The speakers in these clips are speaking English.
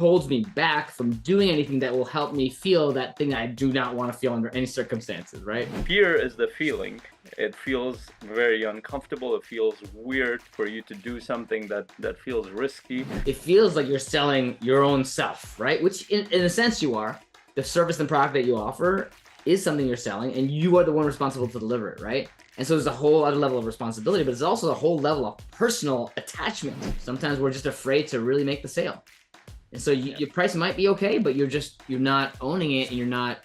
holds me back from doing anything that will help me feel that thing that I do not want to feel under any circumstances, right? Fear is the feeling. It feels very uncomfortable. It feels weird for you to do something that feels risky. It feels like you're selling your own self, right? Which in a sense you are. The service and product that you offer is something you're selling, and you are the one responsible to deliver it, right? And so there's a whole other level of responsibility, but it's also a whole level of personal attachment. Sometimes we're just afraid to really make the sale. And so your price might be okay, but you're not owning it, and you're not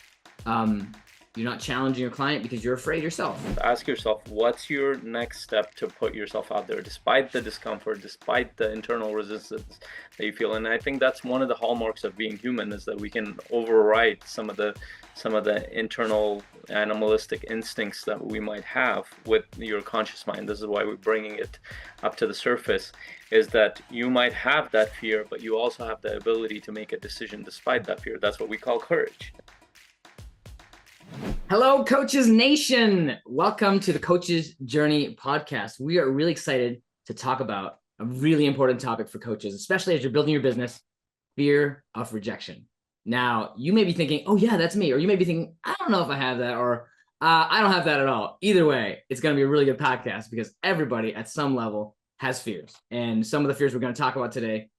challenging your client because you're afraid yourself. Ask yourself, what's your next step to put yourself out there, despite the discomfort, despite the internal resistance that you feel. And I think that's one of the hallmarks of being human, is that we can override some of the internal animalistic instincts that we might have with your conscious mind. This is why we're bringing it up to the surface, is that you might have that fear, but you also have the ability to make a decision despite that fear. That's what we call courage. Hello, Coaches Nation. Welcome to the Coaches Journey podcast. We are really excited to talk about a really important topic for coaches, especially as you're building your business: fear of rejection. Now, you may be thinking, oh yeah, that's me. Or you may be thinking, I don't know if I have that, or I don't have that at all. Either way, it's going to be a really good podcast because everybody at some level has fears. And some of the fears we're going to talk about today,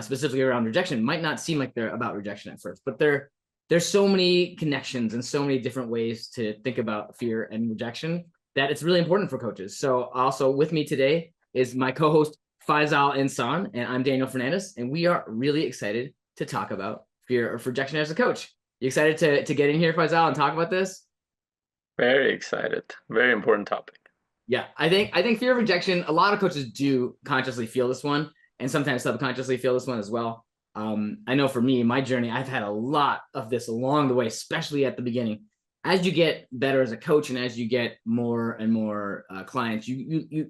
specifically around rejection, might not seem like they're about rejection at first, but there's so many connections and so many different ways to think about fear and rejection that it's really important for coaches. So also with me today is my co-host Faisal and San, and I'm Daniel Fernandez, and we are really excited to talk about fear of rejection as a coach. You excited to get in here, Faisal, and talk about this? Very excited. Very important topic. Yeah, I think fear of rejection, a lot of coaches do consciously feel this one, and sometimes subconsciously feel this one as well. I know for me, my journey, I've had a lot of this along the way, especially at the beginning. As you get better as a coach and as you get more and more clients, you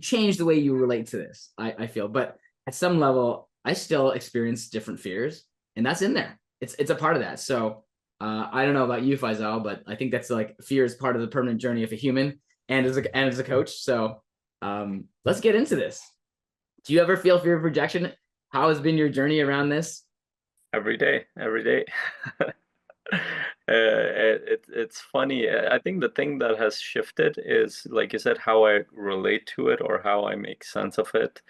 change the way you relate to this, I feel. But at some level, I still experience different fears, and that's in there. It's a part of that. So I don't know about you, Faisal, but I think that's like fear is part of the permanent journey of a human and as a coach. So let's get into this. Do you ever feel fear of rejection? How has been your journey around this? Every day. It's funny. I think the thing that has shifted is, like you said, how I relate to it or how I make sense of it.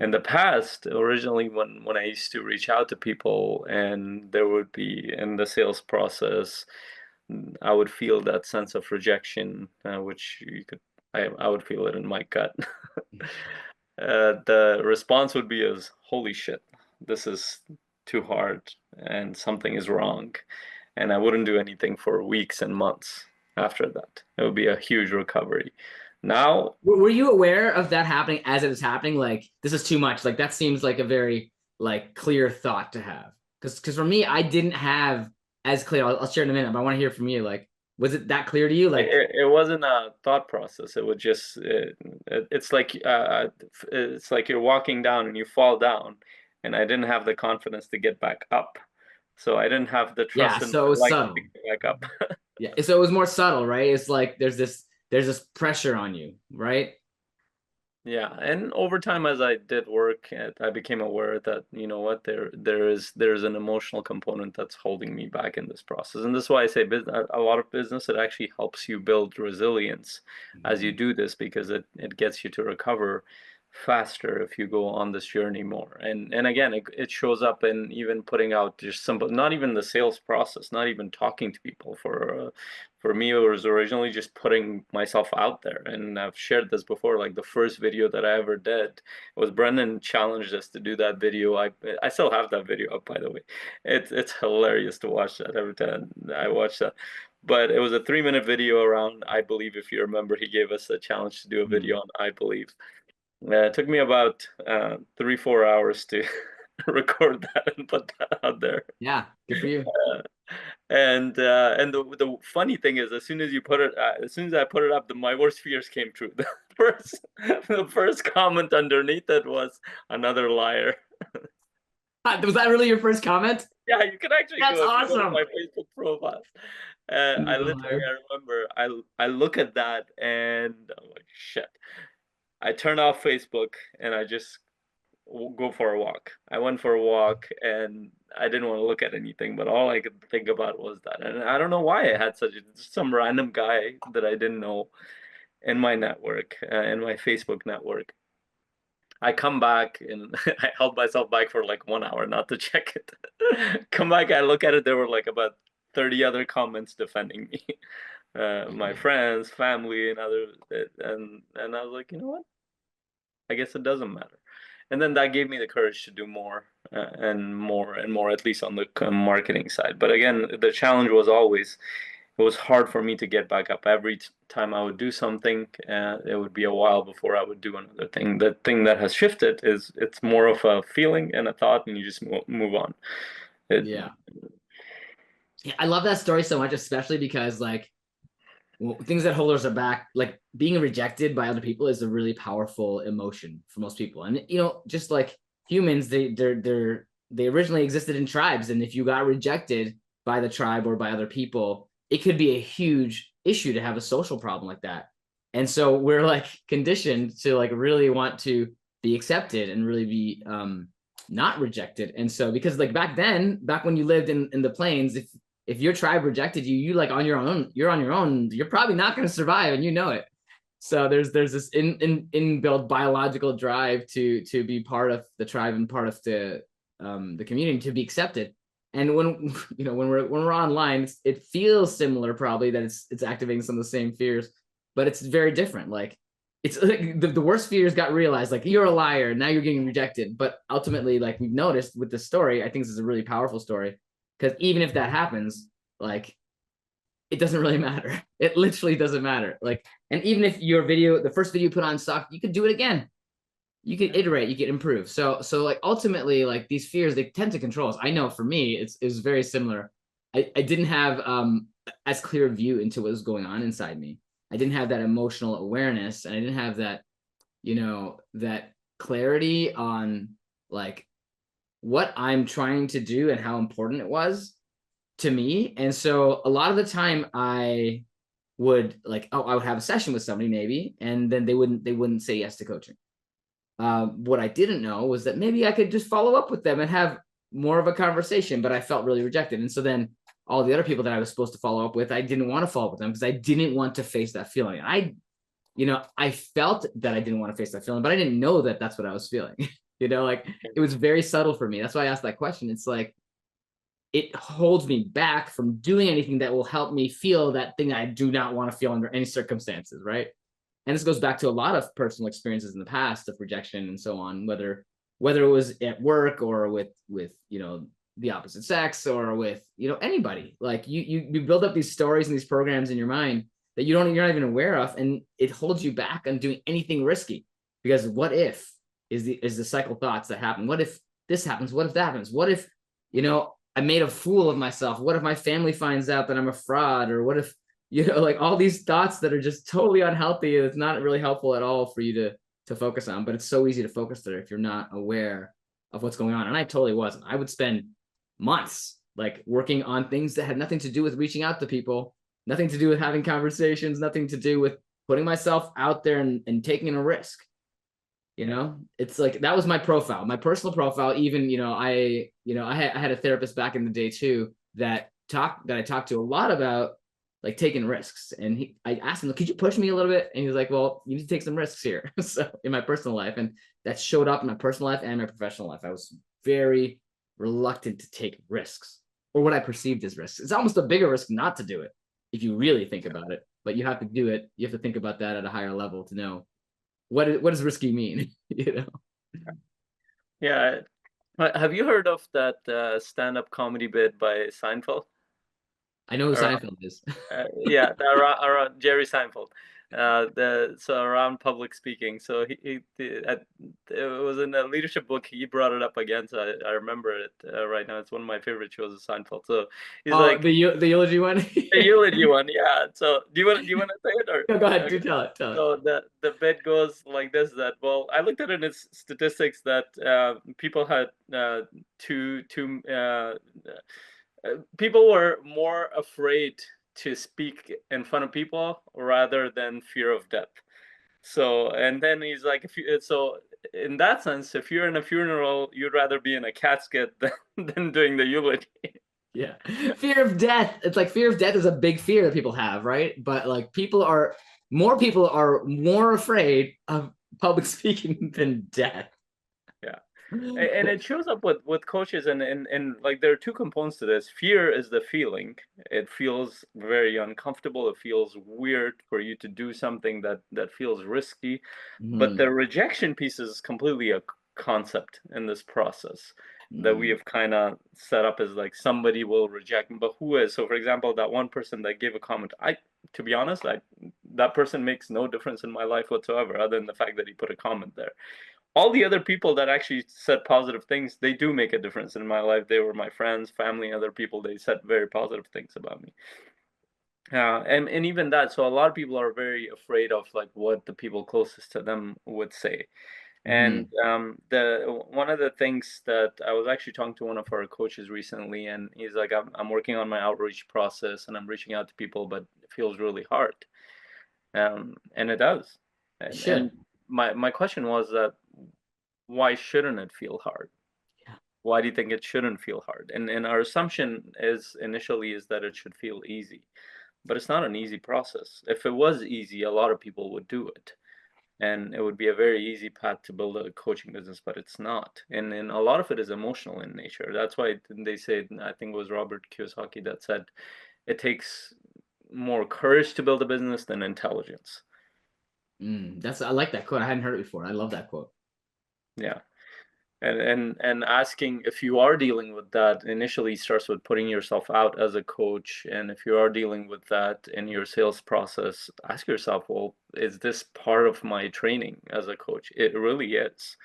In the past, originally when I used to reach out to people and there would be in the sales process, I would feel that sense of rejection, which I would feel it in my gut. The response would be as, holy shit, this is too hard and something is wrong. And I wouldn't do anything for weeks and months after that. It would be a huge recovery. Now, were you aware of that happening as it was happening? Like, this is too much. Like, that seems like a very like clear thought to have. Because for me, I didn't have as clear. I'll share in a minute, but I want to hear from you. Like, was it that clear to you? Like, it wasn't a thought process. It would just it's like you're walking down and you fall down, and I didn't have the confidence to get back up, so I didn't have the yeah, trust in so it my was life subtle. to get back up. Yeah, so it was more subtle, right? It's like there's this pressure on you, right? Yeah, and over time, as I did work, I became aware that, you know what, there's an emotional component that's holding me back in this process, and this is why I say a lot of business, it actually helps you build resilience as you do this, because it gets you to recover faster if you go on this journey more. And again, it shows up in even putting out just simple, not even the sales process, not even talking to people. For me, it was originally just putting myself out there. And I've shared this before, like the first video that I ever did was Brendan challenged us to do that video. I still have that video up, by the way. It's hilarious to watch that every time I watch that. But it was a 3-minute video around I Believe. If you remember, he gave us a challenge to do a video on I Believe. It took me about 3-4 hours to record that and put that out there. Yeah, good for you. And the funny thing is, as soon as I put it up, my worst fears came true. The first comment underneath it was, another liar. Was that really your first comment? Yeah, you can actually That's go to awesome. my Facebook profile. I remember I look at that and I'm like, shit. I turn off Facebook and I just go for a walk. I went for a walk and I didn't want to look at anything, but all I could think about was that. And I don't know why I had some random guy that I didn't know in my network, in my Facebook network. I come back and I held myself back for like 1 hour not to check it. Come back, I look at it. There were like about 30 other comments defending me, my friends, family, and others. And I was like, you know what? I guess it doesn't matter. And then that gave me the courage to do more, and more and more, at least on the marketing side. But again, the challenge was always, it was hard for me to get back up. Every time I would do something, it would be a while before I would do another thing. The thing that has shifted is it's more of a feeling and a thought, and you just move on. It, Yeah. Yeah, I love that story so much, especially because like things that hold us back, like being rejected by other people, is a really powerful emotion for most people. And just like humans, they originally existed in tribes, and if you got rejected by the tribe or by other people, it could be a huge issue to have a social problem like that. And so we're like conditioned to like really want to be accepted and really be not rejected. And so because like back then, back when you lived in the plains, if your tribe rejected you, you like on your own, you're on your own, you're probably not going to survive, and you know it. So there's this inbuilt biological drive to be part of the tribe and part of the community, to be accepted. And when when we're online, it feels similar, probably, that it's activating some of the same fears, but it's very different. Like it's like the worst fears got realized, like you're a liar, now you're getting rejected. But ultimately, like we've noticed with this story, I think this is a really powerful story, because even if that happens, like it doesn't really matter. It literally doesn't matter. Like, and even if your video, the first video you put on sucked, you could do it again. You could iterate, you could improve. So like ultimately, like these fears, they tend to control us. I know for me, it's very similar. I didn't have as clear a view into what was going on inside me. I didn't have that emotional awareness, and I didn't have that, that clarity on like what I'm trying to do and how important it was to me. And so a lot of the time I would like, I would have a session with somebody maybe, and then they wouldn't say yes to coaching. What I didn't know was that maybe I could just follow up with them and have more of a conversation, but I felt really rejected. And so then all the other people that I was supposed to follow up with, I didn't want to follow up with them because I didn't want to face that feeling. I felt that I didn't want to face that feeling, but I didn't know that that's what I was feeling. Like it was very subtle for me. That's why I asked that question. It's like, it holds me back from doing anything that will help me feel that thing I do not want to feel under any circumstances, right? And this goes back to a lot of personal experiences in the past of rejection and so on, whether it was at work or with the opposite sex, or with anybody. Like you build up these stories and these programs in your mind that you're not even aware of, and it holds you back on doing anything risky, because what if is the cycle thoughts that happen. What if this happens? What if that happens? What if I made a fool of myself? What if my family finds out that I'm a fraud? Or what if, like all these thoughts that are just totally unhealthy, and it's not really helpful at all for you to focus on. But it's so easy to focus there if you're not aware of what's going on. And I totally wasn't. I would spend months like working on things that had nothing to do with reaching out to people, nothing to do with having conversations, nothing to do with putting myself out there and taking a risk. It's like that was my profile, my personal profile. Even I had a therapist back in the day too that I talked to a lot about like taking risks. And I asked him, could you push me a little bit? And he was like, well, you need to take some risks here. So in my personal life, and that showed up in my personal life and my professional life, I was very reluctant to take risks, or what I perceived as risks. It's almost a bigger risk not to do it if you really think about it, but you have to do it. You have to think about that at a higher level to know what does risky mean. yeah. Have you heard of that stand-up comedy bit by Seinfeld? I know who Around, Seinfeld is. yeah, around Jerry Seinfeld. Around public speaking. So it was in a leadership book. He brought it up again, so I remember it right now. It's one of my favorite shows of Seinfeld. So he's Oh, like, the eulogy one. the eulogy one, yeah. So do you want to say it, or? No, go ahead. Okay. Do tell it. So the bit goes like this: that, well, I looked at it in its statistics that people had two people were more afraid to speak in front of people rather than fear of death. So, and then he's like, if you, so in that sense, if you're in a funeral, you'd rather be in a casket than doing the eulogy. Yeah. Fear of death. It's like fear of death is a big fear that people have, right? But like more people are more afraid of public speaking than death. Yeah. And it shows up with coaches, and like there are two components to this. Fear is the feeling. It feels very uncomfortable. It feels weird for you to do something that feels risky. But Mm, the rejection piece is completely a concept in this process that we mm, have kind of set up as like somebody will reject me, but who is? So for example, that one person that gave a comment, to be honest, that person makes no difference in my life whatsoever, other than the fact that he put a comment there. All the other people that actually said positive things, they do make a difference in my life. They were my friends, family, other people. They said very positive things about me. And even that, so a lot of people are very afraid of like what the people closest to them would say. And mm, the one of the things that I was actually talking to one of our coaches recently, and he's like, I'm working on my outreach process and I'm reaching out to people, but it feels really hard. And it does. it And should. my question was that why shouldn't it feel hard? Yeah. Why do you think it shouldn't feel hard? And our assumption is initially is that it should feel easy, but it's not an easy process. If it was easy, a lot of people would do it, and it would be a very easy path to build a coaching business, but it's not. And a lot of it is emotional in nature. That's why they say, I think it was Robert Kiyosaki that said, it takes more courage to build a business than intelligence. I like that quote. I hadn't heard it before. I love that quote. Yeah. And asking if you are dealing with that initially starts with putting yourself out as a coach. And if you are dealing with that in your sales process, ask yourself, well, is this part of my training as a coach? It really is.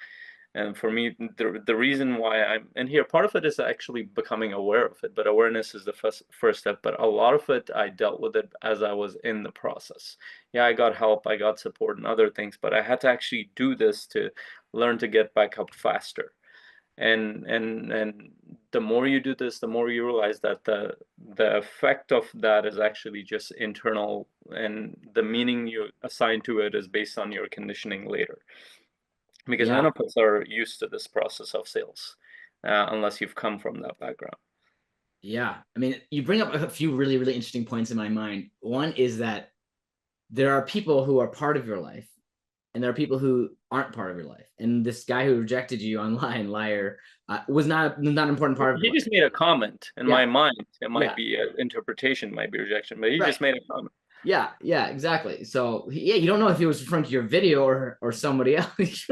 And for me, the reason why I'm in here, part of it is actually becoming aware of it, but awareness is the first step. But a lot of it, I dealt with it as I was in the process. Yeah, I got help, I got support and other things, but I had to actually do this to learn to get back up faster. And the more you do this, the more you realize that the effect of that is actually just internal, and the meaning you assign to it is based on your conditioning later, because none Yeah. of us are used to this process of sales, unless you've come from that background. Yeah. I mean, you bring up a few really, really interesting points in my mind. One is that there are people who are part of your life and there are people who aren't part of your life. And this guy who rejected you online, liar, was not an important part of your He life. just made a comment. In Yeah. my mind, it might Yeah. be interpretation, might be rejection, but he Right. just made a comment. Yeah, yeah, exactly. So yeah, you don't know if he was referring to your video or somebody else.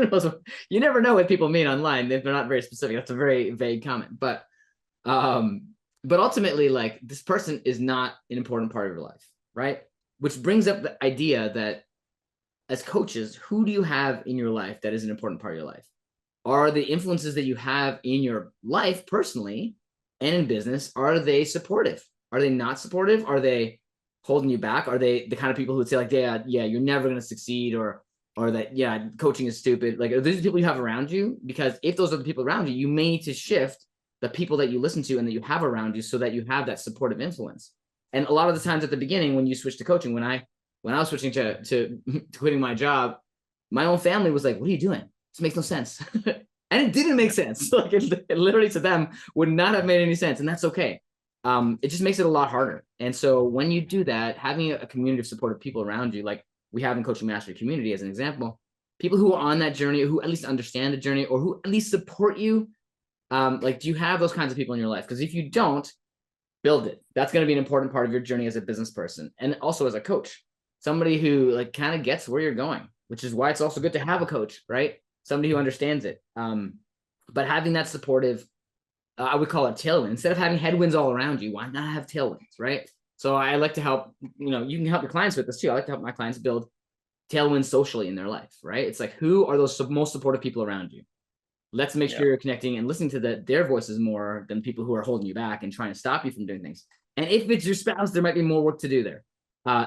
You never know what people mean online if they're not very specific. That's a very vague comment. Um, but ultimately, like this person is not an important part of your life, right? Which brings up the idea that as coaches, who do you have in your life that is an important part of your life? Are the influences that you have in your life personally and in business, are they supportive? Are they not supportive? Are they holding you back? Are they the kind of people who would say like, yeah, you're never going to succeed, or that, yeah, coaching is stupid? Like, are these the people you have around you? Because if those are the people around you, you may need to shift the people that you listen to and that you have around you so that you have that supportive influence. And a lot of the times at the beginning, when you switch to coaching, when I was switching to quitting my job, my own family was like, what are you doing? This makes no sense. And it didn't make sense. Like it literally to them would not have made any sense. And that's okay. It just makes it a lot harder. And so when you do that, having a community of supportive people around you, like we have in Coaching Mastery Community as an example, people who are on that journey, who at least understand the journey or who at least support you. Like, do you have those kinds of people in your life? Because if you don't, build it. That's going to be an important part of your journey as a business person and also as a coach. Somebody who like kind of gets where you're going, which is why it's also good to have a coach, right? Somebody who understands it. But having that supportive, I would call it tailwind. Instead of having headwinds all around you, why not have tailwinds, right? So I like to help, you can help your clients with this too. I like to help my clients build tailwinds socially in their life, right? It's like, who are those most supportive people around you? Let's make Yeah. sure you're connecting and listening to their voices more than people who are holding you back and trying to stop you from doing things. And if it's your spouse, there might be more work to do there.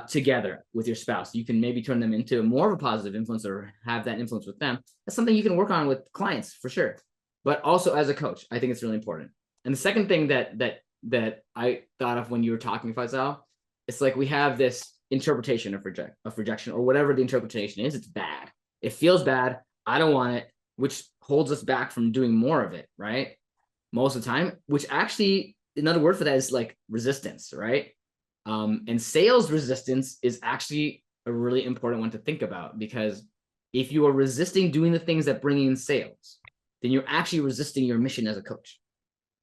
Together with your spouse, you can maybe turn them into more of a positive influence or have that influence with them. That's something you can work on with clients for sure. But also as a coach, I think it's really important. And the second thing that I thought of when you were talking, Faisal, it's like we have this interpretation of rejection or whatever the interpretation is. It's bad. It feels bad. I don't want it. which holds us back from doing more of it, right? Most of the time, which actually another word for that is like resistance, right? And sales resistance is actually a really important one to think about, because if you are resisting doing the things that bring in sales, then you're actually resisting your mission as a coach.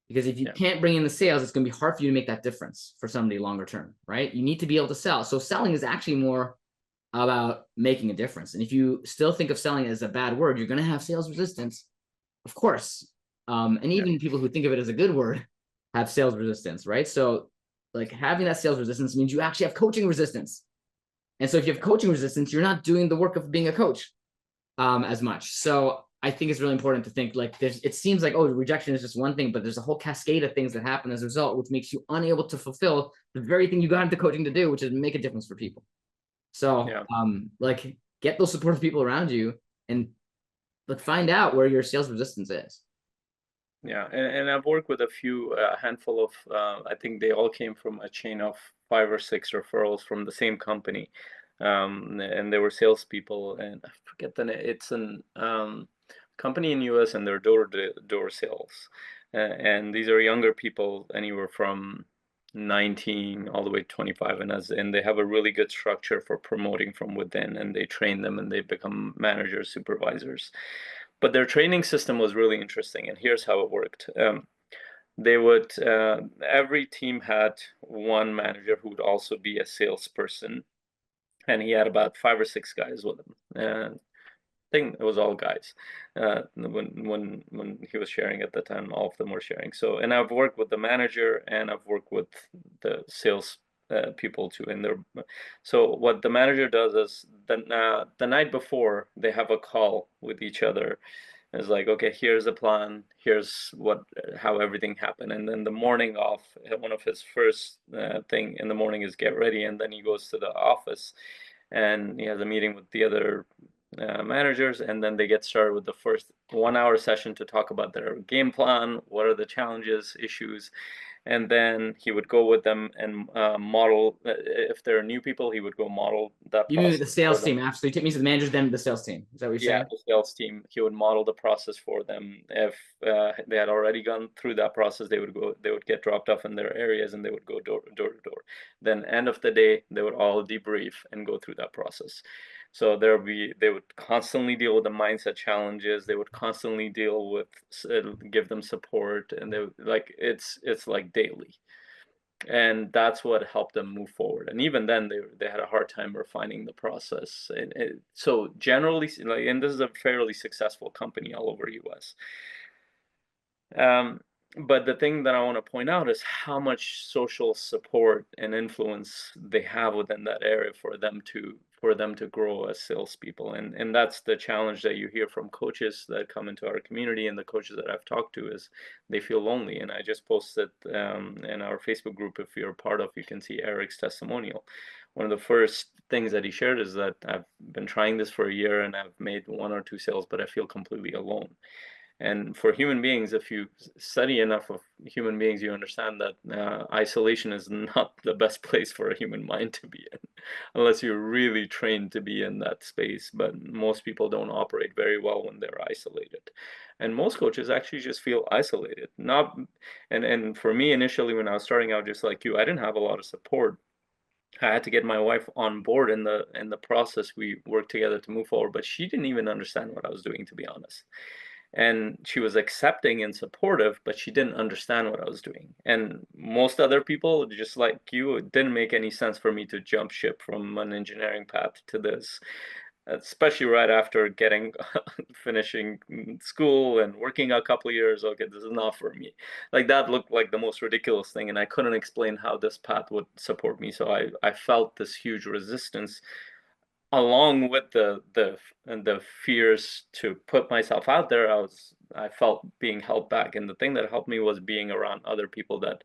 Because if you can't bring in the sales, it's going to be hard for you to make that difference for somebody longer term, right? You need to be able to sell. So selling is actually more about making a difference. And if you still think of selling as a bad word, you're going to have sales resistance, of course. And even people who think of it as a good word have sales resistance, right? So like having that sales resistance means you actually have coaching resistance. And so if you have coaching resistance, you're not doing the work of being a coach as much. So I think it's really important to think like it seems like, oh, rejection is just one thing, but there's a whole cascade of things that happen as a result, which makes you unable to fulfill the very thing you got into coaching to do, which is make a difference for people. So like get those supportive people around you and like find out where your sales resistance is. Yeah, and I've worked with a handful of, I think they all came from a chain of 5 or 6 referrals from the same company. And they were salespeople, and I forget the name. It's an company in US, and they're door-to-door sales. And these are younger people, anywhere from 19 all the way to 25, and they have a really good structure for promoting from within, and they train them and they become managers, supervisors. But their training system was really interesting, and here's how it worked. They would every team had one manager who would also be a salesperson, and he had about 5 or 6 guys with him. And I think it was all guys. When he was sharing at the time, all of them were sharing. So, and I've worked with the manager, and I've worked with the sales people too. And so what the manager does is the night before they have a call with each other. It's like, okay, here's the plan. Here's how everything happened. And then the morning off, one of his first thing in the morning is get ready, and then he goes to the office, and he has a meeting with the other managers, and then they get started with the first 1 hour session to talk about their game plan, what are the challenges, issues, and then he would go with them and model. If there are new people, he would go model that You mean the process for sales them. team? Absolutely. It means the manager, then the sales team. Is that what you're saying? The sales team. He would model the process for them. If they had already gone through that process, they would get dropped off in their areas, and they would go door to door. Then end of the day, they would all debrief and go through that process. So they would constantly deal with the mindset challenges. They would constantly deal with, give them support, and it's like daily. And that's what helped them move forward. And even then, they had a hard time refining the process. And so generally, like, and this is a fairly successful company all over US. But the thing that I want to point out is how much social support and influence they have within that area for them to grow as salespeople. And that's the challenge that you hear from coaches that come into our community, and the coaches that I've talked to, is they feel lonely. And I just posted in our Facebook group, if you're part of, you can see Eric's testimonial. One of the first things that he shared is that I've been trying this for a year, and I've made 1 or 2 sales, but I feel completely alone. And for human beings, if you study enough of human beings, you understand that isolation is not the best place for a human mind to be in, unless you're really trained to be in that space. But most people don't operate very well when they're isolated. And most coaches actually just feel isolated. And for me, initially, when I was starting out, just like you, I didn't have a lot of support. I had to get my wife on board in the process. We worked together to move forward, but she didn't even understand what I was doing, to be honest. And she was accepting and supportive, but she didn't understand what I was doing. And most other people, just like you, it didn't make any sense for me to jump ship from an engineering path to this, especially right after finishing school and working a couple of years. Okay, this is not for me. Like, that looked like the most ridiculous thing, and I couldn't explain how this path would support me. So I felt this huge resistance, along with the fears to put myself out there. I felt being held back, and the thing that helped me was being around other people that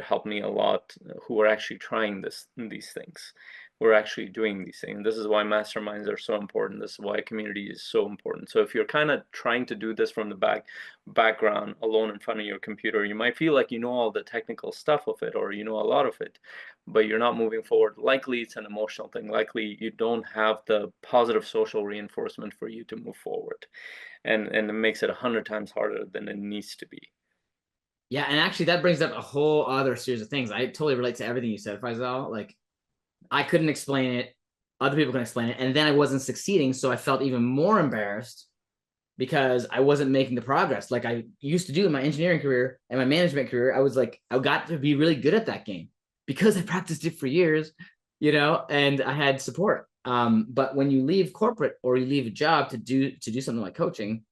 helped me a lot, who were actually trying these things. we're actually doing these things. This is why masterminds are so important. This is why community is so important. So if you're kind of trying to do this from the background alone in front of your computer, you might feel like you know all the technical stuff of it, or you know a lot of it, but you're not moving forward. Likely it's an emotional thing. Likely you don't have the positive social reinforcement for you to move forward. And it makes it 100 times harder than it needs to be. Yeah, and actually that brings up a whole other series of things. I totally relate to everything you said, Faisal. Like, I couldn't explain it. Other people can explain it. And then I wasn't succeeding. So I felt even more embarrassed because I wasn't making the progress like I used to do in my engineering career and my management career. I was like, I got to be really good at that game because I practiced it for years, and I had support. But when you leave corporate or you leave a job to do something like coaching,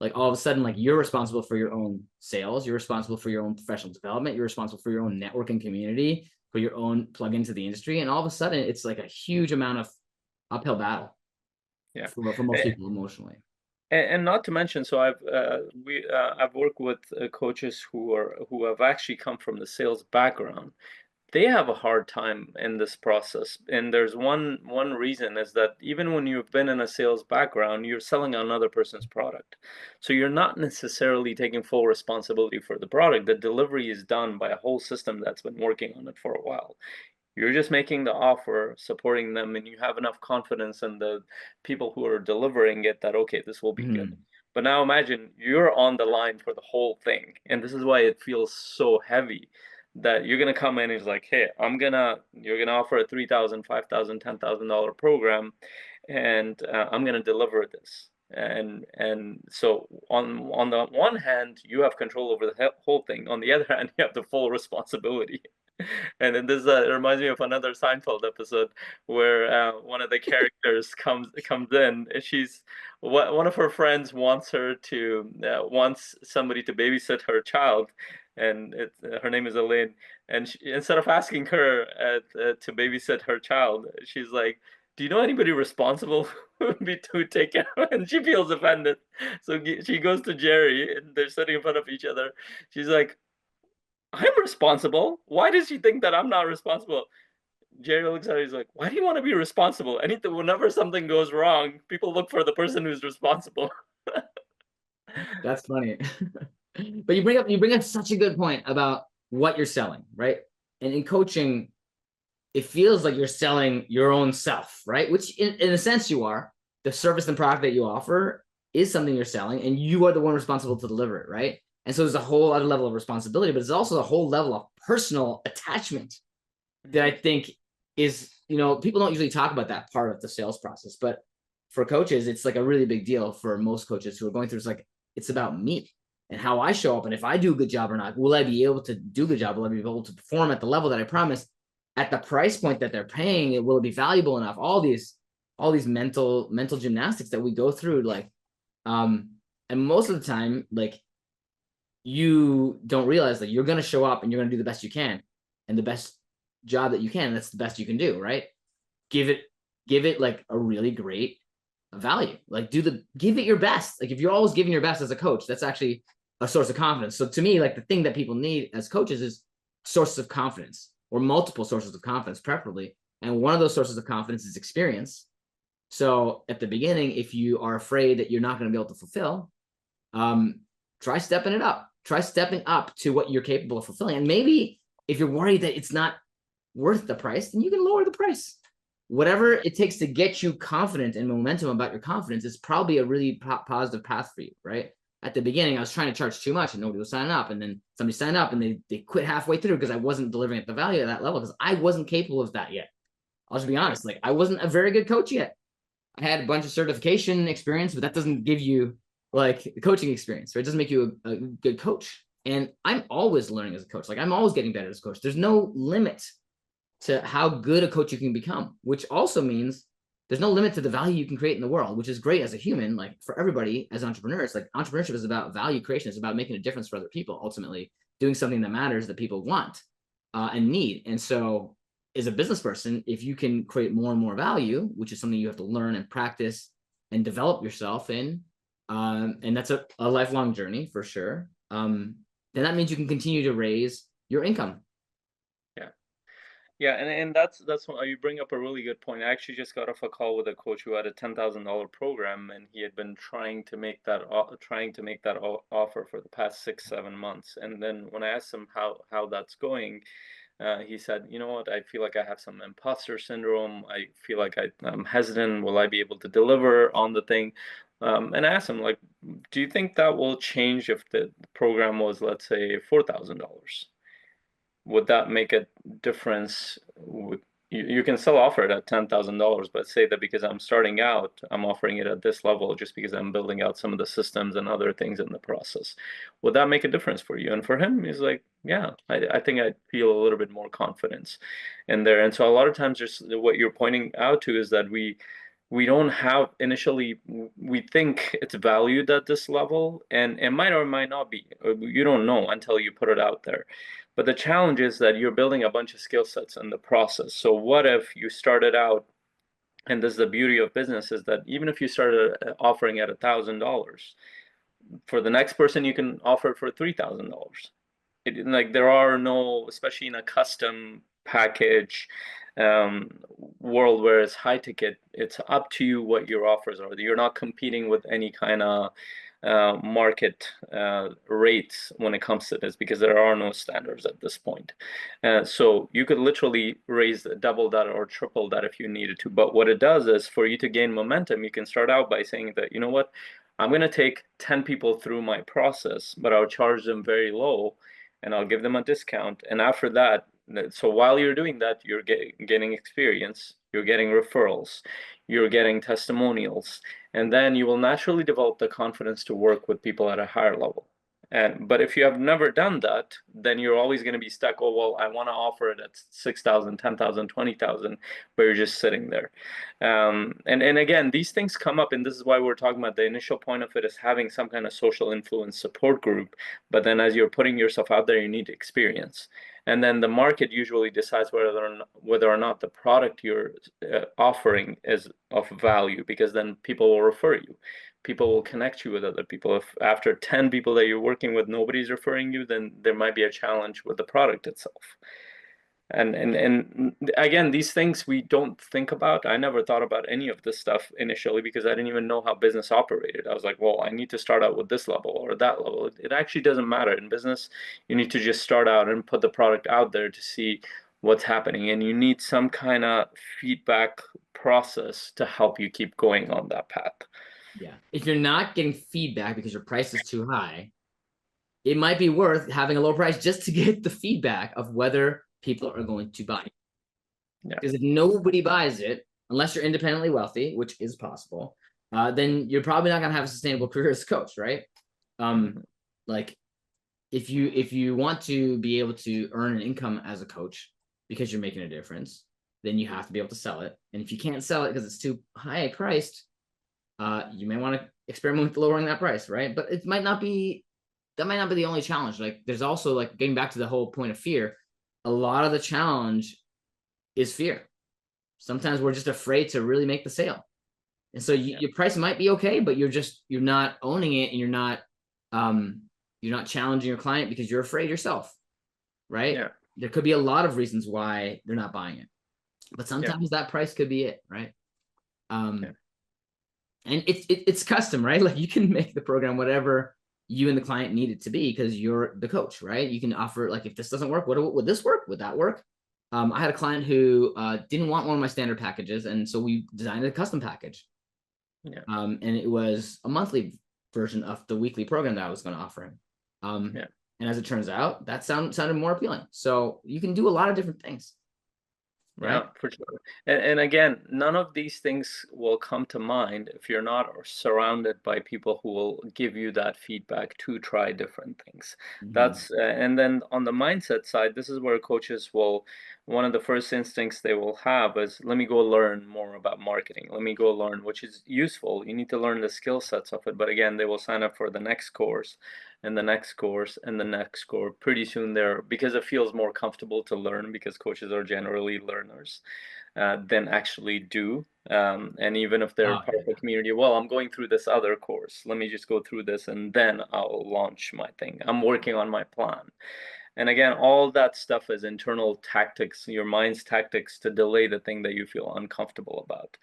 like all of a sudden, like you're responsible for your own sales, you're responsible for your own professional development, you're responsible for your own networking community, for your own plug into the industry. And all of a sudden it's like a huge amount of uphill battle Yeah. for most people emotionally. And not to mention, so I've worked with coaches who have actually come from the sales background. They have a hard time in this process, and there's one reason is that even when you've been in a sales background, you're selling another person's product, so you're not necessarily taking full responsibility for the product. The delivery is done by a whole system that's been working on it for a while. You're just making the offer, supporting them, and you have enough confidence in the people who are delivering it that, okay, this will be good. Mm-hmm. But now imagine you're on the line for the whole thing. And this is why it feels so heavy, that you're gonna come in and it's like, hey, you're gonna offer a $3,000, $5,000, $10,000 program, and I'm gonna deliver this. And so on the one hand, you have control over the whole thing. On the other hand, you have the full responsibility. And then this reminds me of another Seinfeld episode where one of the characters comes in. And one of her friends wants somebody to babysit her child, and her name is Elaine. And instead of asking her to babysit her child, she's like, "Do you know anybody responsible who would be to take care of?" And she feels offended, so she goes to Jerry, and they're sitting in front of each other. She's like, I'm responsible. Why does she think that I'm not responsible? Jerry looks at her, he's like, why do you want to be responsible? Anything, whenever something goes wrong, people look for the person who's responsible. That's funny. But you bring up such a good point about what you're selling, right? And in coaching, it feels like you're selling your own self, right? Which in a sense you are. The service and product that you offer is something you're selling, and you are the one responsible to deliver it, right? And so there's a whole other level of responsibility, but it's also a whole level of personal attachment that I think is, people don't usually talk about that part of the sales process, but for coaches, it's like a really big deal for most coaches who are going through. It's like, it's about me and how I show up. And if I do a good job or not, will I be able to do a good job? Will I be able to perform at the level that I promised at the price point that they're paying? Will it be valuable enough? All these mental gymnastics that we go through, and most of the time, like, you don't realize that you're going to show up and you're going to do the best you can and the best job that you can. That's the best you can do, right? Give it like a really great value. Like, give it your best. Like, if you're always giving your best as a coach, that's actually a source of confidence. So to me, like, the thing that people need as coaches is sources of confidence, or multiple sources of confidence, preferably. And one of those sources of confidence is experience. So at the beginning, if you are afraid that you're not going to be able to fulfill, try stepping it up. Try stepping up to what you're capable of fulfilling. And maybe if you're worried that it's not worth the price, then you can lower the price. Whatever it takes to get you confident and momentum about your confidence is probably a really positive path for you, right? At the beginning, I was trying to charge too much and nobody was signing up. And then somebody signed up and they quit halfway through because I wasn't delivering at the value at that level, because I wasn't capable of that yet. I'll just be honest. Like, I wasn't a very good coach yet. I had a bunch of certification experience, but that doesn't give you like coaching experience, right? It doesn't make you a good coach. And I'm always learning as a coach. Like, I'm always getting better as a coach. There's no limit to how good a coach you can become, which also means there's no limit to the value you can create in the world, which is great as a human. Like, for everybody as entrepreneurs, like, entrepreneurship is about value creation. It's about making a difference for other people, ultimately doing something that matters, that people want and need. And so as a business person, if you can create more and more value, which is something you have to learn and practice and develop yourself in, and that's a lifelong journey for sure, then that means you can continue to raise your income. Yeah. Yeah, and that's why you bring up a really good point. I actually just got off a call with a coach who had a $10,000 program, and he had been trying to make that offer for the past 6 7 months. And then when I asked him how that's going, he said, "You know what? I feel like I have some imposter syndrome. I feel like I'm hesitant. Will I be able to deliver on the thing?" And I asked him, like, "Do you think that will change if the program was, let's say, $4,000? Would that make a difference? You can still offer it at $10,000, but say that because I'm starting out, I'm offering it at this level just because I'm building out some of the systems and other things in the process. Would that make a difference for you?" And for him, he's like, "Yeah, I think I feel a little bit more confidence in there." And so a lot of times, just what you're pointing out to is that we don't have initially, we think it's valued at this level, and it might or might not be. You don't know until you put it out there. But the challenge is that you're building a bunch of skill sets in the process. So what if you started out, and this is the beauty of business, is that even if you started offering at $1,000, for the next person you can offer it for $3,000. Like, there are no, especially in a custom package um, world where it's high ticket, it's up to you what your offers are. You're not competing with any kind of market rates when it comes to this, because there are no standards at this point. So you could literally raise double that or triple that if you needed to. But what it does is, for you to gain momentum, you can start out by saying that, you know what, I'm going to take 10 people through my process, but I'll charge them very low and I'll give them a discount. And after that, so while you're doing that, you're getting experience, you're getting referrals, you're getting testimonials, and then you will naturally develop the confidence to work with people at a higher level. But if you have never done that, then you're always going to be stuck. Oh, well, I want to offer it at 6,000, 10,000, 20,000, but you're just sitting there. And again, these things come up, and this is why we're talking about the initial point of it is having some kind of social influence support group. But then as you're putting yourself out there, you need experience. And then the market usually decides whether or not the product you're offering is of value, because then people will refer you. People will connect you with other people. If after 10 people that you're working with, nobody's referring you, then there might be a challenge with the product itself. And again, these things we don't think about. I never thought about any of this stuff initially because I didn't even know how business operated. I was like, well, I need to start out with this level or that level. It actually doesn't matter. In business, you need to just start out and put the product out there to see what's happening. And you need some kind of feedback process to help you keep going on that path. Yeah. If you're not getting feedback because your price is too high, it might be worth having a low price just to get the feedback of whether people are going to buy. Yeah. Because if nobody buys it, unless you're independently wealthy, which is possible, then you're probably not going to have a sustainable career as a coach, right? Like if you want to be able to earn an income as a coach because you're making a difference, then you have to be able to sell it. And if you can't sell it because it's too high priced, you may want to experiment with lowering that price, right? But it might not be that might not be the only challenge. Like there's also, like, getting back to the whole point of fear, a lot of the challenge is fear. Sometimes we're just afraid to really make the sale. And so your price might be okay, but you're not owning it, and you're not challenging your client because you're afraid yourself, right? Yeah. There could be a lot of reasons why they're not buying it, but sometimes that price could be it, right? And it's custom, right? Like you can make the program whatever you and the client need it to be because you're the coach, right? You can offer, like, if this doesn't work, would this work? Would that work? I had a client who didn't want one of my standard packages, and so we designed a custom package. Yeah. And it was a monthly version of the weekly program that I was going to offer him. And as it turns out, that sounded more appealing. So you can do a lot of different things. Right? Yeah, for sure. And again, none of these things will come to mind if you're not surrounded by people who will give you that feedback to try different things. That's and then on the mindset side, this is where coaches will, one of the first instincts they will have is, let me go learn more about marketing. Let me go learn, which is useful. You need to learn the skill sets of it. But again, they will sign up for the next course and the next course and the next course. Pretty soon there, because it feels more comfortable to learn, because coaches are generally learners than actually do. And even if they're part of the community, well, I'm going through this other course, let me just go through this and then I'll launch my thing. I'm working on my plan. And again, all that stuff is internal tactics, your mind's tactics to delay the thing that you feel uncomfortable about,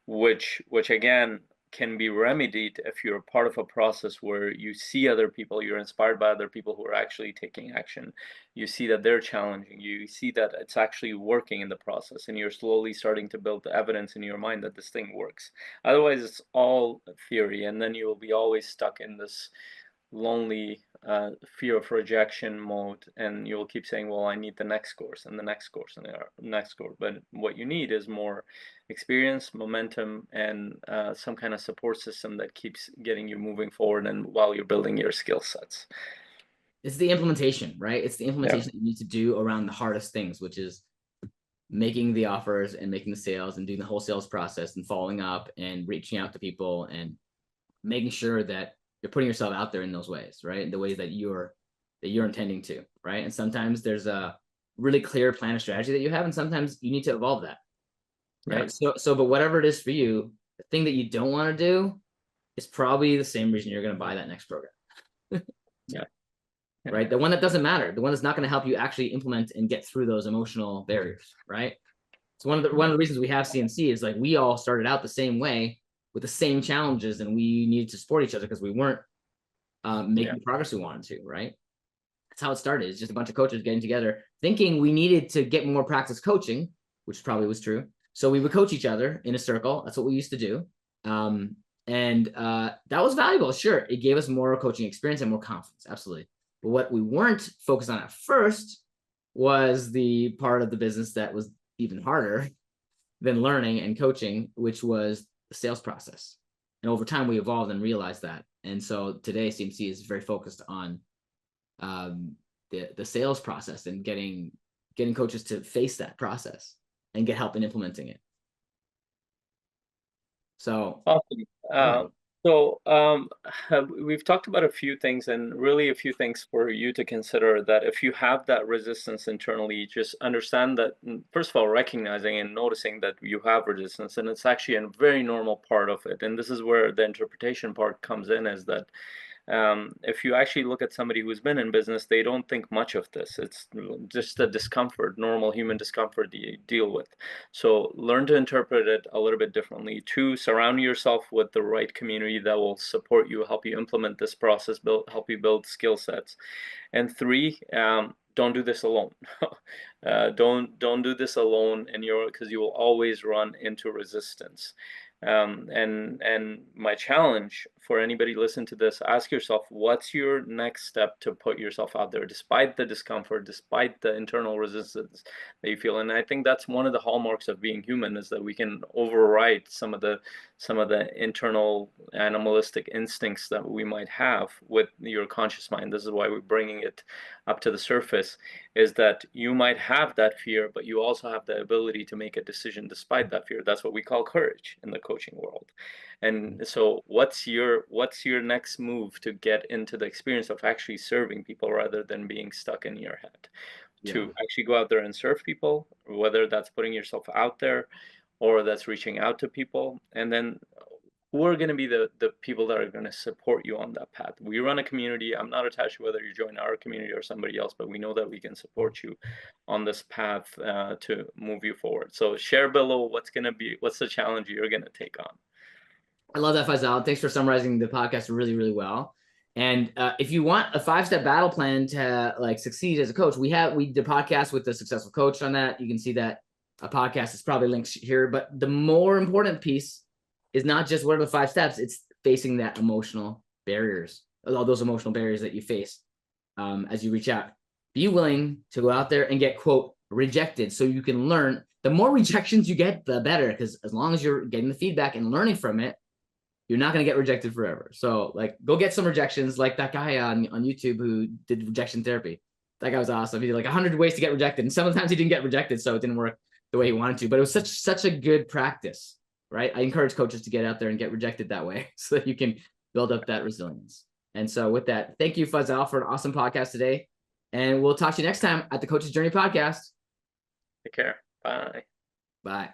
which again can be remedied if you're part of a process where you see other people, you're inspired by other people who are actually taking action. You see that they're challenging you, you see that it's actually working in the process, and you're slowly starting to build the evidence in your mind that this thing works. Otherwise, it's all theory, and then you will be always stuck in this lonely fear of rejection mode, and you'll keep saying, well, I need the next course and the next course and the next course. But what you need is more experience, momentum, and some kind of support system that keeps getting you moving forward, and while you're building your skill sets. It's the implementation, right? It's the implementation that you need to do around the hardest things, which is making the offers and making the sales and doing the whole sales process and following up and reaching out to people and making sure that you're putting yourself out there in those ways, right? The ways that you're intending to, right? And sometimes there's a really clear plan of strategy that you have, and sometimes you need to evolve that, right? But whatever it is for you, the thing that you don't want to do is probably the same reason you're going to buy that next program. Right? The one that doesn't matter, the one that's not going to help you actually implement and get through those emotional barriers, right? So one of the reasons we have CMC is like we all started out the same way with the same challenges, and we needed to support each other because we weren't making the progress we wanted to, right? That's how it started. It's just a bunch of coaches getting together, thinking we needed to get more practice coaching, which probably was true. So we would coach each other in a circle. That's what we used to do. And that was valuable. Sure, it gave us more coaching experience and more confidence. Absolutely. But what we weren't focused on at first was the part of the business that was even harder than learning and coaching, which was the sales process. And over time, we evolved and realized that. And so today, CMC is very focused on the sales process and getting coaches to face that process and get help in implementing it. So awesome. We've talked about a few things, and really a few things for you to consider. That if you have that resistance internally, just understand that, first of all, recognizing and noticing that you have resistance, and it's actually a very normal part of it. And this is where the interpretation part comes in, is that if you actually look at somebody who's been in business, they don't think much of this. It's just a discomfort, normal human discomfort you deal with. So learn to interpret it a little bit differently. 2, surround yourself with the right community that will support you, help you implement this process, help you build skill sets. And 3, don't do this alone. Don't do this alone, because you will always run into resistance. And my challenge for anybody listening to this, ask yourself, what's your next step to put yourself out there, despite the discomfort, despite the internal resistance that you feel. And I think that's one of the hallmarks of being human, is that we can override some of the internal animalistic instincts that we might have with your conscious mind. This is why we're bringing it up to the surface, is that you might have that fear, but you also have the ability to make a decision despite that fear. That's what we call courage in the coaching world. And so what's your next move to get into the experience of actually serving people rather than being stuck in your head? To actually go out there and serve people, whether that's putting yourself out there or that's reaching out to people. And then who are going to be the people that are going to support you on that path? We run a community. I'm not attached to whether you join our community or somebody else, but we know that we can support you on this path to move you forward. So share below what's the challenge you're going to take on. I love that, Faisal. Thanks for summarizing the podcast really, really well. And if you want a 5-step battle plan to like succeed as a coach, we did a podcast with the successful coach on that. You can see that a podcast is probably linked here. But the more important piece is not just what are the 5 steps, it's facing that emotional barriers, all those emotional barriers that you face as you reach out. Be willing to go out there and get, quote, rejected, so you can learn. The more rejections you get, the better, because as long as you're getting the feedback and learning from it, you're not going to get rejected forever. So like, go get some rejections, like that guy on YouTube who did rejection therapy. That guy was awesome. He did like 100 ways to get rejected. And sometimes he didn't get rejected, so it didn't work the way he wanted to, but it was such a good practice, right? I encourage coaches to get out there and get rejected that way so that you can build up that resilience. And so with that, thank you, Faisal, for an awesome podcast today. And we'll talk to you next time at the Coach's Journey podcast. Take care. Bye. Bye.